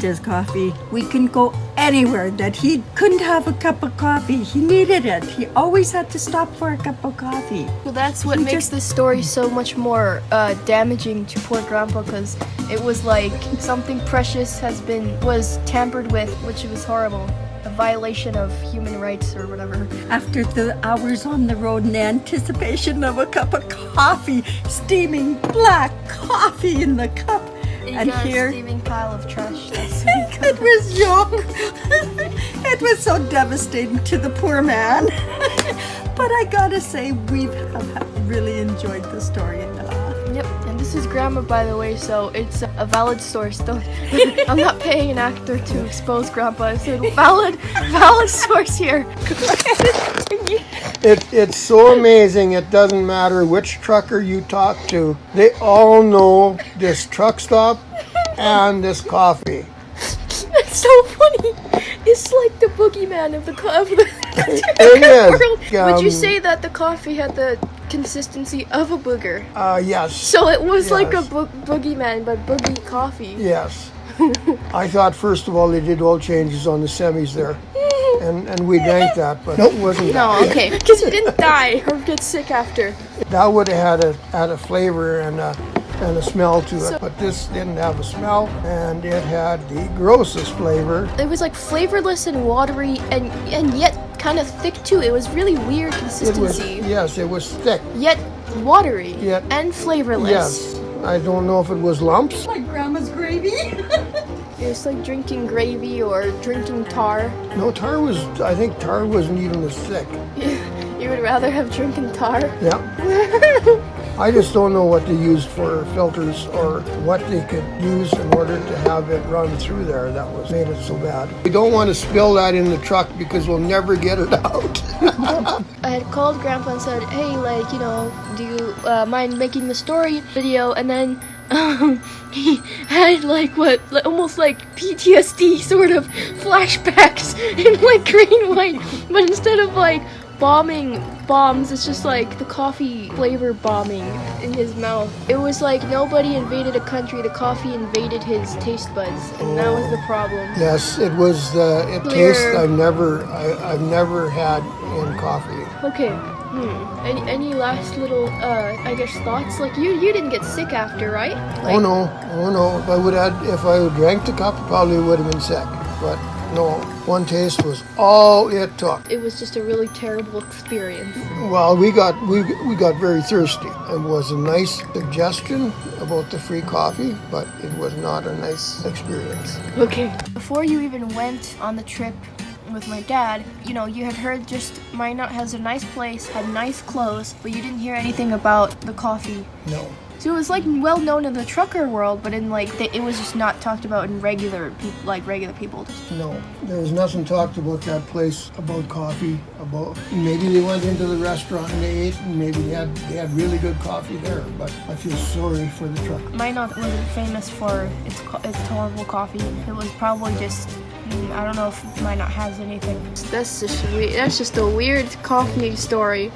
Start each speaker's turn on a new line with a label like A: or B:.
A: loved his coffee. We couldn't go anywhere that he couldn't have a cup of coffee. He needed it. He always had to stop for a cup of coffee.
B: Well, that's what makes this story so much more damaging to poor Grandpa, because it was like something precious was tampered with, which was horrible. A violation of human rights or whatever.
A: After the hours on the road in anticipation of a cup of coffee, steaming black coffee in the cup.
B: And here, a steaming pile of trash.
A: It was it was so devastating to the poor man. But I gotta say, we have really enjoyed the story.
B: Yep, and this is Grandma, by the way, so it's a valid source. Don't, I'm not paying an actor to expose Grandpa. It's a valid source here.
C: It's so amazing. It doesn't matter which trucker you talk to. They all know this truck stop and this coffee.
B: That's so funny. It's like the boogeyman of the
C: It is.
B: world. Would you say that the coffee had the consistency of a booger?
C: Yes.
B: So it was like a boogeyman, but boogie coffee.
C: Yes. I thought, first of all, they did oil changes on the semis there. And we drank that, but no, it wasn't that.
B: No, okay. Because you didn't die or get sick after.
C: That would have had a flavor and a smell to it, but this didn't have a smell, and it had the grossest flavor.
B: It was like flavorless and watery, and yet kind of thick too. It was really weird consistency.
C: It was thick.
B: Yet watery. And flavorless.
C: Yes. I don't know if it was lumps.
A: Like Grandma's gravy.
B: It was like drinking gravy or drinking tar.
C: No, I think tar wasn't even as thick.
B: You would rather have drinking tar?
C: Yeah. I just don't know what they used for filters or what they could use in order to have it run through there. That made it so bad. We don't want to spill that in the truck because we'll never get it out.
B: I had called Grandpa and said, hey, like, do you mind making the story video? And then he had almost like PTSD sort of flashbacks in like green and white, but instead of like bombing bombs, it's just like the coffee flavor bombing in his mouth. It was like nobody invaded a country, the coffee invaded his taste buds, and that was the problem.
C: Yes, it was a taste I've never had in coffee.
B: Okay. Any last little I guess thoughts? Like you didn't get sick after, right? Like,
C: oh no. If I would drank the cup, I probably would have been sick. But no, one taste was all it took.
B: It was just a really terrible experience.
C: Well, we got very thirsty. It was a nice suggestion about the free coffee, but it was not a nice experience.
B: Okay. Before you even went on the trip with my dad, you had heard just Minot has a nice place, had nice clothes, but you didn't hear anything about the coffee.
C: No.
B: So it was like well known in the trucker world, but in it was just not talked about in regular people.
C: No, there was nothing talked about that place, about coffee, about maybe they went into the restaurant and they ate, and maybe they had really good coffee there. But I feel sorry for the trucker.
B: Minot wasn't famous for its horrible coffee. It was probably just. I don't know if Minot has anything. That's just a weird coffee story.